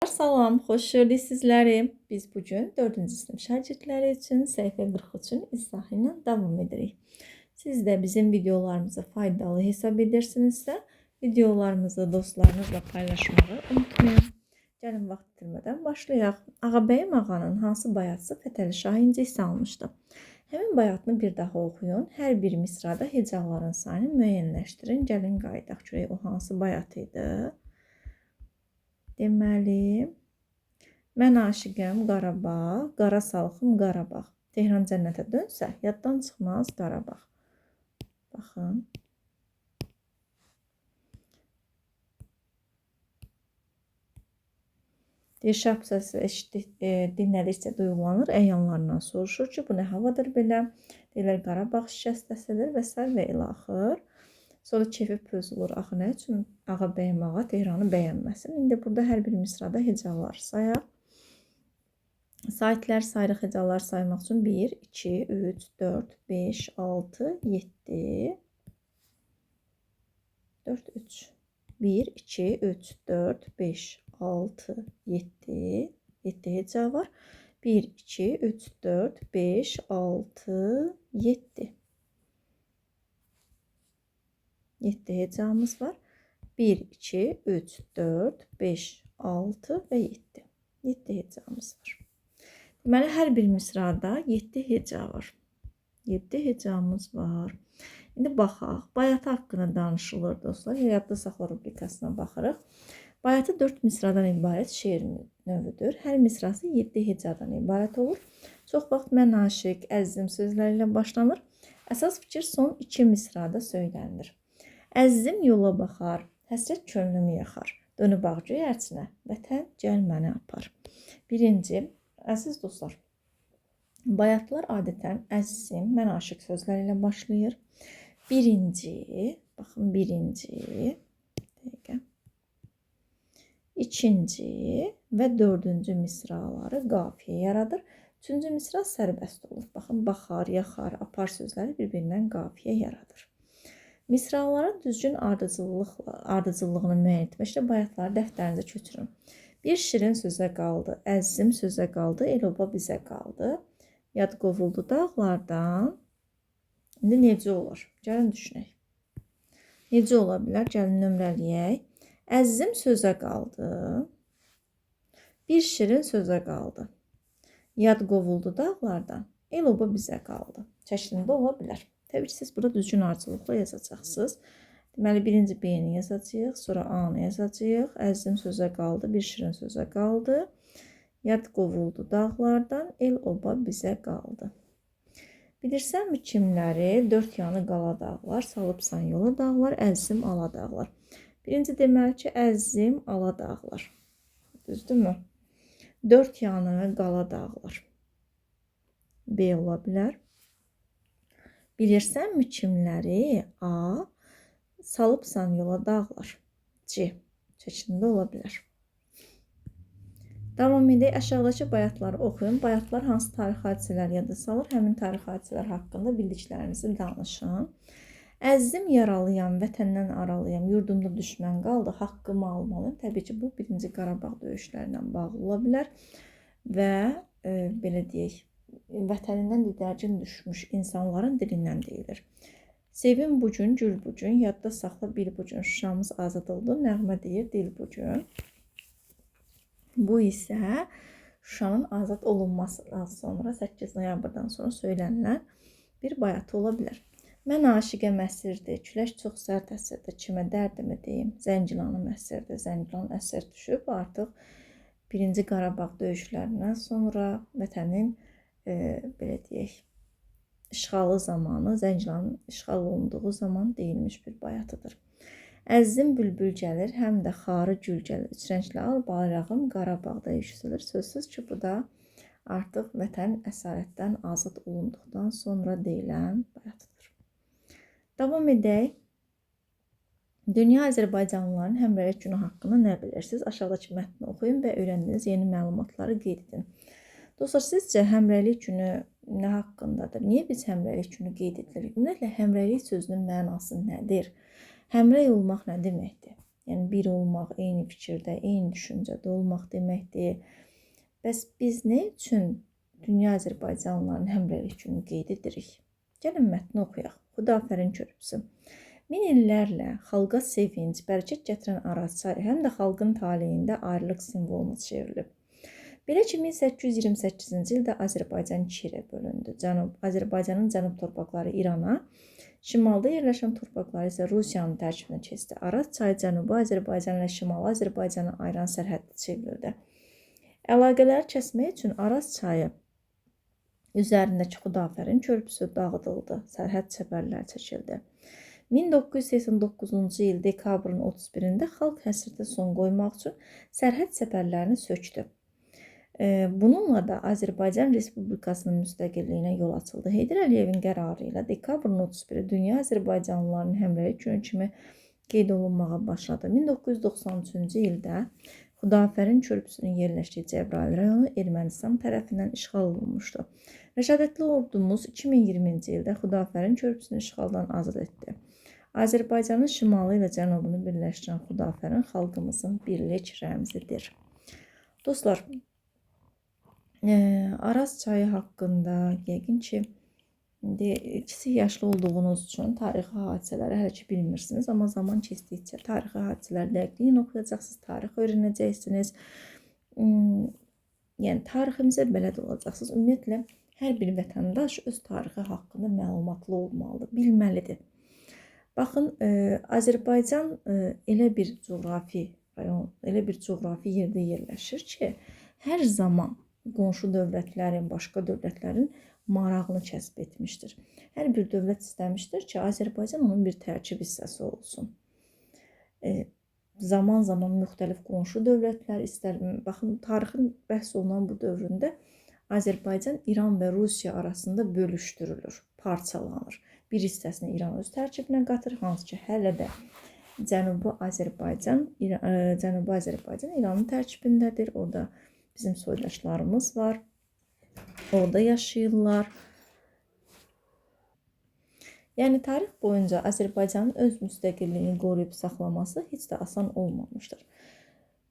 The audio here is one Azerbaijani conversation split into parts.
Salam, xoş gördük sizləri. Biz bugün 4-cü sinif şagirdləri üçün səhifə 43-ün izahı ilə davam edirik. Siz də bizim videolarımızı faydalı hesab edirsinizsə, videolarımızı dostlarınızla paylaşmağı unutmayın. Gəlin vaxt itirmədən başlayaq. Ağabəyim ağanın hansı bayatısı Fətəli Şah incisi almışdı? Həmin bayatını bir daha oxuyun. Hər bir misrada hecaların sayını müəyyənləşdirin. Gəlin qayıdaq görək o hansı bayat idi? Deməli, mən aşiqəm Qarabağ, qara salxım Qarabağ. Tehran cənnətə dönsə, yaddan çıxmaz Qarabağ. Baxın. Şah səsi dinlədikcə duyğulanır, əyanlarından soruşur ki, bu nə havadır belə? Deyirlər, Qarabağ şikəstəsidir və s. və ilaxır. Sonra kefi pozulur. Axı nə üçün Ağabəyim ağa Tehranı bəyənməsin? İndi burada hər bir misrada hecalar sayaq. Saitlər sayırıq hecalar saymaq üçün 1, 2, 3, 4, 5, 6, 7, 4, 3. 1, 2, 3, 4, 5, 6, 7. 7 heca var. 1, 2, 3, 4, 5, 6, 7. 7 hecamız var. 1, 2, 3, 4, 5, 6 və 7. 7 hecamız var. Deməli, hər bir misrada 7 heca var. 7 hecamız var. İndi baxaq. Bayatı haqqında danışılır dostlar. Yadda saxla rubrikasına baxırıq. Bayatı 4 misradan ibarət şeir növüdür. Hər misrası 7 hecadan ibarət olur. Çox vaxt mən aşiq, əzizim sözləri ilə başlanır. Əsas fikir son 2 misrada söylənilir. Əzizim yola baxar, həsrət könlümü yaxar. Dönüb ağ göyərçinə, vətən gəl məni apar. Birinci, əziz dostlar, bayatlar adətən əzizim, mən aşiq sözləri ilə başlayır. Birinci, baxın birinci, dəqiqə, ikinci və dördüncü misraları qafiyə yaradır. Üçüncü misra sərbəst olur. Baxın, baxar, yaxar, apar sözləri bir-birindən qafiyə yaradır. Misraların düzgün ardıcıllığını müəyyən etməklə bayatları dəftərinizə köçürün. Bir şirin sözə qaldı, əzizim sözə qaldı, el-oba bizə qaldı. Yad qovuldu dağlardan. İndi necə olur? Gəlin düşünək. Necə ola bilər? Gəlin nömrələyək. Əzizim sözə qaldı. Bir şirin sözə qaldı. Yad qovuldu dağlardan. El-oba bizə qaldı. Çəşnində ola bilər. Təbii ki, siz burada düzgün ardıcılıqla yazacaqsınız. Deməli, birinci B-ni yazacağıq, sonra A-nı yazacağıq. Əzizim sözə qaldı, bir şirin sözə qaldı. Yad qovuldu dağlardan, el-oba bizə qaldı. Bilirsənmi kimləri? Dörd yanı qala dağlar, salıbsan yola dağlar, əzizim ala dağlar. Birinci deməli ki, əzizim ala dağlar. Düzdürmü? Dörd yanı qala dağlar. B ola bilər. Bilirsənmi kimləri? A. Salıbsan yola dağlar. C. Çəkində ola bilər. Davam edək. Aşağıdakı bayatları oxuyun. Bayatlar hansı tarix hadisələr yada salır? Həmin tarix hadisələr haqqında bildiklərinizi danışın. Əzizim yaralıyam, vətəndən aralıyam, yurdumda düşmən qaldı, haqqımı almalıyım. Təbii ki, bu 1-ci Qarabağ döyüşlərindən bağlı ola bilər və belə deyək, vətənindən didərgin düşmüş insanların dilindən deyilir. Sevim bugün, gül bugün, yadda saxla bil bugün, Şuşamız azad oldu, nəğmə deyir dil bugün. Bu isə Şuşanın azad olunmasından sonra, 8 noyabrdan sonra söylənilən bir bayatı ola bilər. Mən aşiqəm əsirdir, külək çox sərt əsirdir, kimə dərdimi deyim, Zəngilanım əsirdir, Zəngilan əsir düşüb, artıq 1-ci Qarabağ döyüşlərindən sonra vətənin belə deyək, işğalı zamanı, Zəngilanın işğal olunduğu zaman deyilmiş bir bayatıdır. Əzizim bülbül gəlir, həm də xarı gül gəlir, üç rəngli al bayrağım Qarabağda yüksəlir. Sözsüz ki, bu da artıq vətən əsarətdən azad olunduqdan sonra deyilən bayatıdır. Davam edək. Dünya Azərbaycanlıların həmrəylik günü haqqında nə bilirsiniz? Aşağıdakı mətni oxuyun və öyrəndiyiniz yeni məlumatları qeyd edin. Dostlar, sizcə həmrəylik günü nə haqqındadır? Niyə biz həmrəylik günü qeyd edilir? Ümumiyyətlə, həmrəylik sözünün mənası nədir? Həmrəy olmaq nə deməkdir? Yəni bir olmaq, eyni fikirdə, eyni düşüncədə olmaq deməkdir. Bəs biz nə üçün dünya Azərbaycanlıların həmrəylik günü qeyd edirik? Gəlin mətni oxuyaq. Xudafərin körpüsü. Min illərlə xalqa sevinc, bərəkət gətirən Araz çayı həm də xalqın taleyində ayrılıq simvoluna çevrilib. Belə ki, 1828-ci ildə Azərbaycan ikiyə bölündü. Azərbaycanın cənub torpaqları İrana, şimalda yerləşən torpaqları isə Rusiyanın tərkibinə keçdi. Araz çayı Cənubi Azərbaycan ilə Şimali Azərbaycanı ayıran sərhəddə çevrildi. Əlaqələri kəsmək üçün Araz çayı üzərindəki Xudafərin körpüsü dağıdıldı, sərhəd çəpərləri çəkildi. 1989-cu il dekabrın 31-də xalq həsrətə son qoymaq üçün sərhəd çəpərlərini sökdü. Bununla da Azərbaycan Respublikasının müstəqilliyinə yol açıldı. Heydər Əliyevin qərarı ilə dekabrın 31-i Dünya Azərbaycanlıların həmrəylik günü kimi qeyd olunmağa başladı. 1993-cü ildə Xudafərin körpüsünün yerləşdiyi Cəbrayıl rayonu Ermənistan tərəfindən işğal olunmuşdu. Rəşadətli ordumuz 2020-ci ildə Xudafərin körpüsünü işğaldan azad etdi. Azərbaycanın şimalı ilə cənubunu birləşdirən Xudafərin xalqımızın birlik rəmzidir. Dostlar, Araz çayı haqqında yəqin ki, kiçik yaşlı olduğunuz üçün tarixi hadisələri hələ ki bilmirsiniz, amma zaman keçdikcə tarixi hadisələri dəqiqliyin oxuyacaqsınız, tarix öyrənəcəksiniz. Yəni tariximizə bələd olacaqsınız. Ümumiyyətlə hər bir vətəndaş öz tarixi haqqında məlumatlı olmalıdır, bilməlidir. Baxın, Azərbaycan elə bir coğrafi rayon, elə bir coğrafi yerdə yerləşir ki, hər zaman qonşu dövlətlərin, başqa dövlətlərin marağını kəsb etmişdir. Hər bir dövlət istəmişdir ki, Azərbaycan onun bir tərkib hissəsi olsun. Zaman-zaman müxtəlif qonşu dövlətlər istər. Baxın, tarixin bəhs olunan bu dövründə Azərbaycan İran və Rusiya arasında bölüşdürülür, parçalanır. Bir hissəsini İran öz tərkibinə qatır, hansı ki, hələ də Cənubi Azərbaycan İranın tərkibindədir. Orada bizim soydaşlarımız var. Orada yaşayırlar. Yəni tarix boyunca Azərbaycanın öz müstəqilliyini qoruyub saxlaması heç də asan olmamışdır.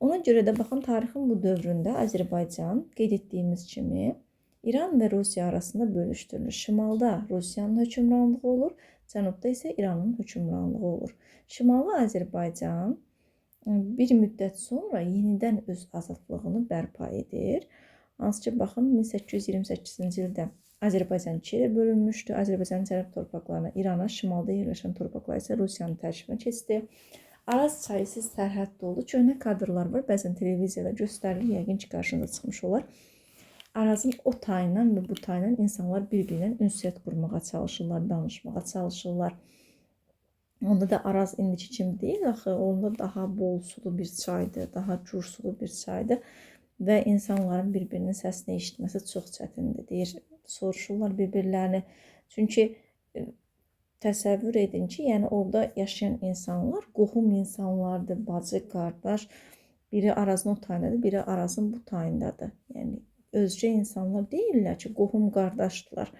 Ona görə də baxın, tarixin bu dövründə Azərbaycan qeyd etdiyimiz kimi İran və Rusiya arasında bölüşdürülür. Şimalda Rusiyanın hökmranlığı olur, cənubda isə İranın hökmranlığı olur. Şimali Azərbaycan bir müddət sonra yenidən öz azadlığını bərpa edir. Hansı ki, baxın, 1828-ci ildə Azərbaycan ikiyə bölünmüşdü. Azərbaycanın cənub torpaqlarına İrana, şimalda yerləşən torpaqlar isə Rusiyanın tərkibinə keçdi. Araz çayı sərhəddə oldu. Köhnə kadrlar var, bəzən televiziyada göstərilir, yəqin ki, qarşınıza çıxmış olar. Arazın o tayından və bu tayından insanlar bir-birindən ünsiyyət qurmağa çalışırlar, danışmağa çalışırlar. Onda da Araz indiki kimi deyil, axı, onda daha bol sulu bir çaydır, daha cür sulu bir çaydır və insanların bir-birinin səsini eşitməsi çox çətindir, deyir, soruşurlar bir-birlərini. Çünki təsəvvür edin ki, yəni orada yaşayan insanlar qohum insanlardır, bacı, qardaş, biri Arazın o tayındadır, biri Arazın bu tayındadır. Yəni özcə insanlar deyirlər ki, qohum qardaşdırlar.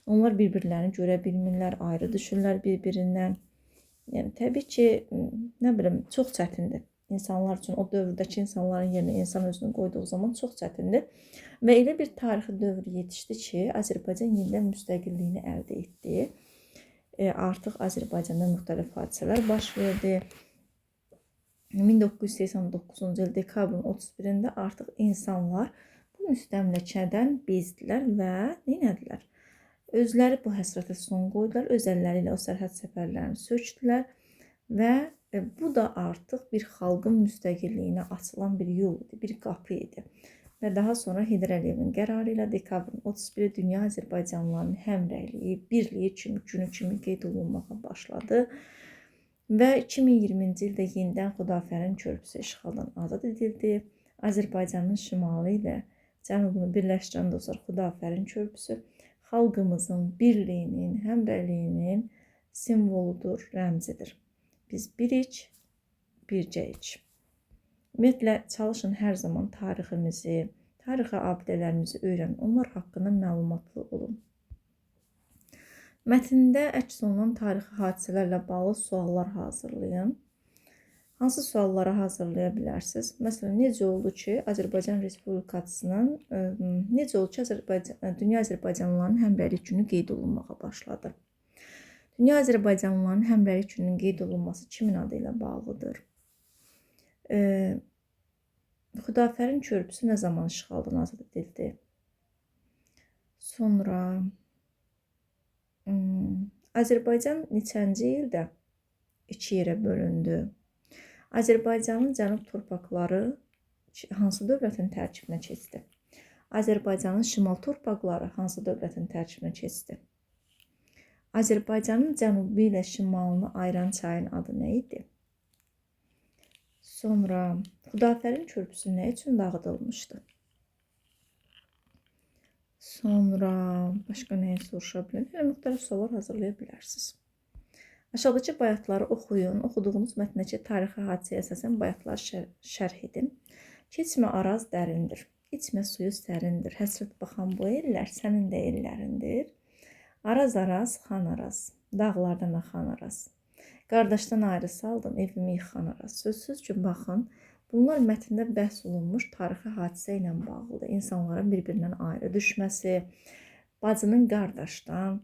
Onlar bir-birlərini görə bilmirlər, ayrı düşürlər bir-birindən. Yəni təbii ki, nə bilim, çox çətindir. İnsanlar üçün o dövrdəki insanların yerinə insan özünü qoyduğu zaman çox çətindir. Və elə bir tarixi dövr yetişdi ki, Azərbaycan yenidən müstəqilliyini əldə etdi. Artıq Azərbaycanda müxtəlif hadisələr baş verdi. 1989-cu il dekabrın 31-də artıq insanlar bu müstəmləkədən bezdilər və neynədilər? Özləri bu həsrətə son qoydular, öz əlləri ilə o sərhəd səfərlərini sökdülər və bu da artıq bir xalqın müstəqilliyinə açılan bir yol idi, bir qapı idi. Və daha sonra Heydər Əliyevin qərarı ilə dekabrın 31-i Dünya Azərbaycanlıların həmrəyliyi, birliyi günü kimi qeyd olunmağa başladı. Və 2020-ci ildə yenidən Xudafərin körpüsü işğaldan azad edildi. Azərbaycanın şimalı ilə cənubunu birləşdirən dostlar Xudafərin körpüsü xalqımızın birliyinin, həmrəyliyinin simvoludur, rəmzidir. Biz birik, bircəyik. Ümumiyyətlə, çalışın hər zaman tariximizi, tarixi abidələrimizi öyrənin, onlar haqqında məlumatlı olun. Mətndə əks olunan tarixi hadisələrlə bağlı suallar hazırlayın. Hansı suallara hazırlaya bilərsiniz? Məsələn, necə oldu ki, Azərbaycan Respublikasının Dünya Azərbaycanlılarının Həmrəylik günü qeyd olunmağa başladı? Dünya Azərbaycanlılarının Həmrəylik gününün qeyd olunması kimin adı ilə bağlıdır? Xudafərin körpüsü nə zaman işğaldan azad edildi? Sonra Azərbaycan neçənci ildə iki yerə bölündü? Azərbaycanın cənub torpaqları hansı dövlətin tərkibinə keçdi? Azərbaycanın şimal torpaqları hansı dövlətin tərkibinə keçdi? Azərbaycanın cənubu ilə şimalını ayıran çayın adı nə idi? Sonra Xudafərin körpüsü nə üçün dağıdılmışdı? Sonra başqa nəyə soruşa bilərəm? Yəni müxtəlif suallar hazırlaya bilərsiniz. Aşağıdakı bayatları oxuyun. Oxuduğunuz mətndəki tarixi hadisəyə əsasən bayatları şərh edin. Keçmə Araz dərindir. İçmə suyu sərindir. Həsrət baxan bu ellər sənin də ellərindir. Araz Araz, xan Araz. Dağlardan axan Araz. Qardaşdan ayrı saldım, evimi yıxan Araz. Sözsüz ki, baxın, bunlar mətndə bəhs olunmuş tarixi hadisə ilə bağlıdır. İnsanların bir-birindən ayrı düşməsi, bacının qardaşdan,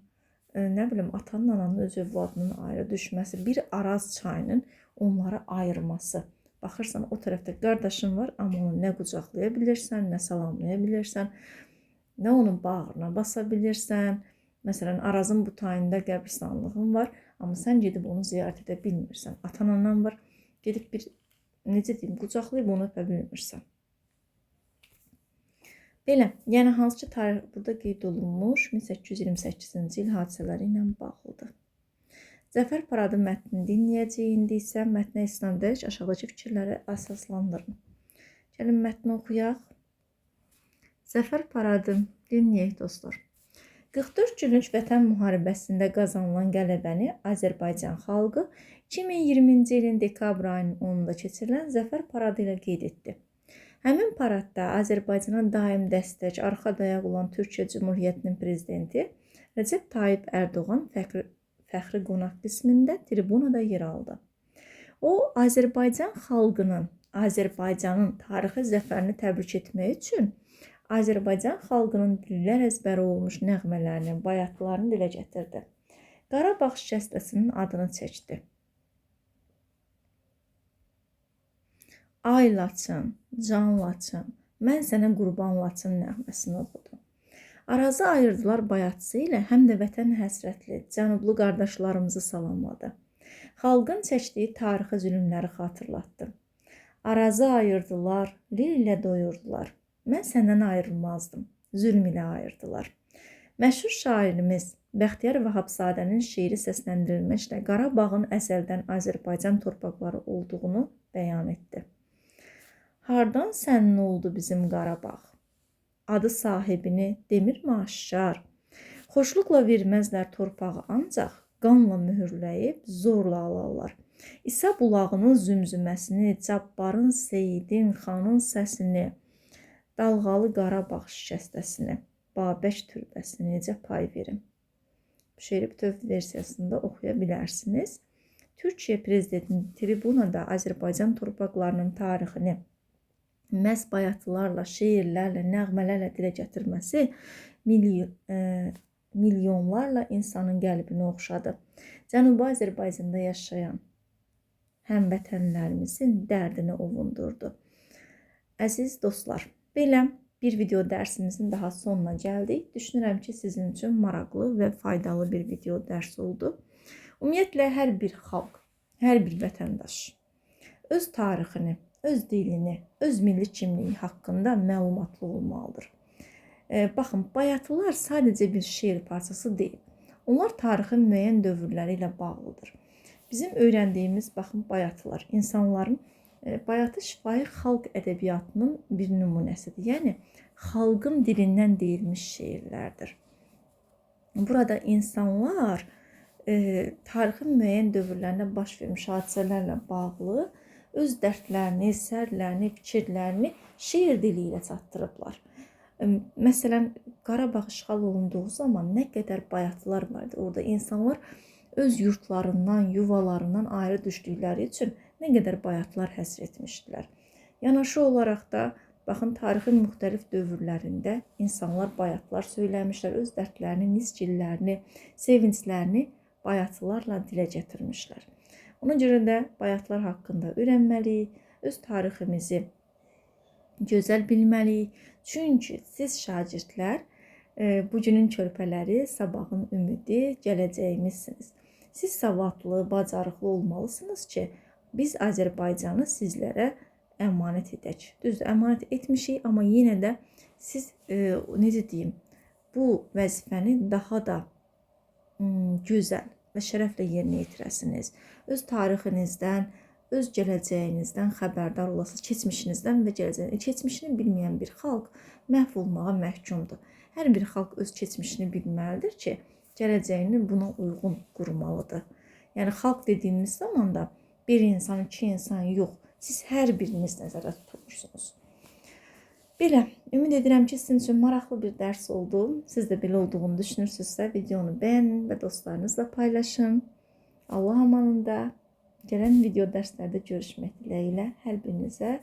nə bilim, atanın, ananın öz övladının ayrı düşməsi, bir Araz çayının onları ayırması. Baxırsan, o tərəfdə qardaşın var, amma onu nə qucaqlaya bilirsən, nə salamlaya bilirsən, nə onun bağrına basa bilirsən. Məsələn, Arazın bu tayında qəbristanlığın var, amma sən gedib onu ziyarət edə bilmirsən. Atan-anan var, gedib bir, necə deyim, qucaqlayıb onu öpə bilmirsən. Belə, yəni hansı ki tarix burada qeyd olunmuş 1828-ci il hadisələri ilə bağlıdır. Zəfər paradı mətnini dinləyəcəyik, indi isə mətnə isnad edərək aşağıdakı fikirləri əsaslandırın. Gəlin mətni oxuyaq. Zəfər paradı dinləyək dostlar. 44 günlük vətən müharibəsində qazanılan qələbəni Azərbaycan xalqı 2020-ci ilin dekabr ayının 10-da keçirilən Zəfər paradı ilə qeyd etdi. Həmin paradda Azərbaycana daim dəstək, arxa dayaq olan Türkiyə Cümhuriyyətinin prezidenti Rəcəb Tayyip Ərdoğan fəxri qonaq qismində tribunada yer aldı. O, Azərbaycan xalqının, Azərbaycanın tarixi zəfərini təbrik etmək üçün Azərbaycan xalqının dillər əzbəri olmuş nəğmələrini, bayatlarını dilə gətirdi. Qarabağ şikəstəsinin adını çəkdi. Ay Laçın, can Laçın, mən sənə qurban Laçın nəğməsini oxudum. Arazı ayırdılar bayatçısı ilə həm də vətən həsrətli, cənublu qardaşlarımızı salamladı. Xalqın çəkdiyi tarixi zülmləri xatırlatdı. Arazı ayırdılar, lil ilə doyurdular. Mən səndən ayrılmazdım, zülm ilə ayırdılar. Məşhur şairimiz Bəxtiyar Vahabzadənin şeiri səsləndirilməklə Qarabağın əzəldən Azərbaycan torpaqları olduğunu bəyan etdi. Hardan sənin oldu bizim Qarabağ? Adı sahibini demirmi aşkar? Xoşluqla verməzlər torpağı ancaq qanla mühürləyib zorla alarlar. İsa bulağının zümzüməsini, Cabbarın, Seyidin, xanın səsini, dalğalı Qarabağ şikəstəsini, Babək türbəsini necə pay verim? Bu şeiri bütöv versiyasında oxuya bilərsiniz. Türkiyə prezidentinin tribunada Azərbaycan torpaqlarının tarixini məhz bayatlarla, şeirlərlə, nəğmələrlə dilə gətirməsi milyonlarla insanın qəlbini oxşadı. Cənubi Azərbaycanda yaşayan həmvətənlərimizin dərdini ovundurdu. Əziz dostlar, belə bir video dərsimizin daha sonuna gəldik. Düşünürəm ki, sizin üçün maraqlı və faydalı bir video dərs oldu. Ümumiyyətlə, hər bir xalq, hər bir vətəndaş öz tarixini, öz dilini, öz milli kimliyi haqqında məlumatlı olmalıdır. Baxın, bayatlar sadəcə bir şeir parçası deyil. Onlar tarixin müəyyən dövrləri ilə bağlıdır. Bizim öyrəndiyimiz, baxın, bayatlar, insanların bayatı şifahi xalq ədəbiyyatının bir nümunəsidir. Yəni, xalqın dilindən deyilmiş şeirlərdir. Burada insanlar tarixin müəyyən dövrlərində baş vermiş hadisələrlə bağlı öz dərdlərini, sərlərini, fikirlərini şeir dili ilə çatdırıblar. Məsələn, Qarabağ işğal olunduğu zaman nə qədər bayatlar vardı. Orada insanlar öz yurtlarından, yuvalarından ayrı düşdükləri üçün nə qədər bayatlar həsr etmişdilər. Yanaşı olaraq da baxın, tarixin müxtəlif dövrlərində insanlar bayatlar söyləmişlər, öz dərdlərini, nisgillərini, sevinclərini bayatlarla dilə gətirmişlər. Ona görə də bayatlar haqqında öyrənməliyik, öz tariximizi gözəl bilməliyik. Çünki siz şagirdlər bugünün körpələri, sabahın ümidi, gələcəyimizsiniz. Siz savadlı, bacarıqlı olmalısınız ki, biz Azərbaycanı sizlərə əmanət edək. Düzdür, əmanət etmişik, amma yenə də siz, necə deyim, bu vəzifəni daha da gözəl və şərəflə yerinə yetirəsiniz. Öz tarixinizdən, öz gələcəyinizdən xəbərdar olasınız, keçmişinizdən və gələcəyinizdən. Keçmişini bilməyən bir xalq məhv olmağa məhkumdur. Hər bir xalq öz keçmişini bilməlidir ki, gələcəyini buna uyğun qurmalıdır. Yəni, xalq dediyimiz zaman da bir insan, iki insan yox, siz hər biriniz nəzərdə tutulmuşsunuz. Belə, ümid edirəm ki, sizin üçün maraqlı bir dərs oldu. Siz də belə olduğunu düşünürsünüzsə, videonu bəyənin və dostlarınızla paylaşın. Allah amanında gələn video dərslərdə görüşmək diləyilə hər birinizə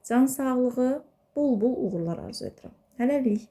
can sağlığı, bol-bol uğurlar arzu edirəm. Hələlik.